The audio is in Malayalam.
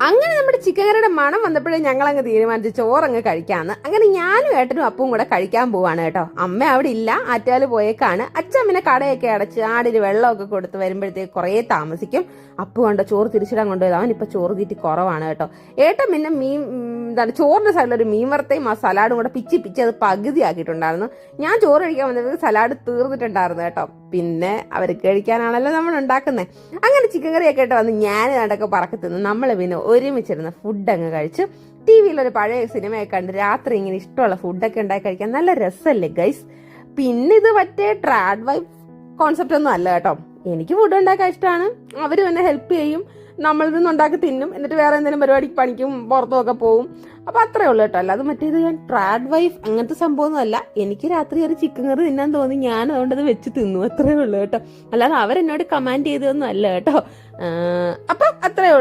അങ്ങനെ നമ്മുടെ ചിക്കൻ കറിയുടെ മണം വന്നപ്പോഴേ ഞങ്ങളങ്ങ് തീരുമാനിച്ചു ചോറങ്ങ് കഴിക്കാന്ന്. അങ്ങനെ ഞാനും ഏട്ടനും അപ്പവും കൂടെ കഴിക്കാൻ പോവാണ് കേട്ടോ. അമ്മ അവിടെ ഇല്ല, ആറ്റാല് പോയേക്കാണ്. അച്ഛമ്മനെ കടയൊക്കെ അടച്ച് ആടിന് വെള്ളമൊക്കെ കൊടുത്ത് വരുമ്പോഴത്തേക്ക് കുറേ താമസിക്കും. അപ്പു കൊണ്ട് ചോറ് തിരിച്ചിടാൻ കൊണ്ടുപോയത് അവനിപ്പോൾ ചോറ് തീറ്റി കുറവാണ് കേട്ടോ. ഏട്ടൻ പിന്നെ ചോറിന്റെ സൈഡിലൊരു മീൻ വറുത്തയും ആ സലാഡും കൂടെ പിച്ചി അത് പകുതിയാക്കിയിട്ടുണ്ടായിരുന്നു. ഞാൻ ചോറ് കഴിക്കാൻ വന്നപ്പോൾ സലാഡ് തീർന്നിട്ടുണ്ടായിരുന്നു കേട്ടോ. പിന്നെ അവർക്ക് കഴിക്കാനാണല്ലോ നമ്മൾ ഉണ്ടാക്കുന്നത്. അങ്ങനെ ചിക്കൻ കറിയൊക്കെ ആയിട്ട് വന്ന് ഞാൻ കണ്ടൊക്കെ പറക്കി തിന്നു. നമ്മൾ പിന്നെ ഒരുമിച്ചിരുന്ന് ഫുഡ് അങ്ങ് കഴിച്ച് ടി വിയിലൊരു പഴയ സിനിമയൊക്കെ കണ്ട് രാത്രി ഇങ്ങനെ ഇഷ്ടമുള്ള ഫുഡൊക്കെ ഉണ്ടാക്കി കഴിക്കാൻ നല്ല രസമല്ലേ ഗൈസ്. പിന്നെ ഇത് മറ്റേ ട്രാഡ് വൈഫ് കോൺസെപ്റ്റ് ഒന്നും അല്ല കേട്ടോ. എനിക്ക് ഫുഡ് ഉണ്ടാക്കാൻ ഇഷ്ടമാണ്, അവരും എന്നെ ഹെൽപ്പ് ചെയ്യും, നമ്മളിതൊന്നും ഉണ്ടാക്കി തിന്നും, എന്നിട്ട് വേറെ എന്തെങ്കിലും പരിപാടിക്ക് പണിക്കും പുറത്തുമൊക്കെ പോകും. അപ്പൊ അത്രേ ഉള്ളൂ കേട്ടോ. അല്ലാതെ മറ്റേത് ഞാൻ ട്രാഡ് വൈഫ് അങ്ങനത്തെ സംഭവമൊന്നും അല്ല. എനിക്ക് രാത്രി ഒരു ചിക്കൻ കറി തിന്നാൻ തോന്നി, ഞാൻ അതുകൊണ്ട് അത് വെച്ച് തിന്നു, അത്രേ ഉള്ളൂ കേട്ടോ. അല്ലാതെ അവരെന്നോട് കമാൻഡ് ചെയ്തതൊന്നും അല്ല കേട്ടോ. അപ്പൊ അത്രേ ഉള്ളൂ.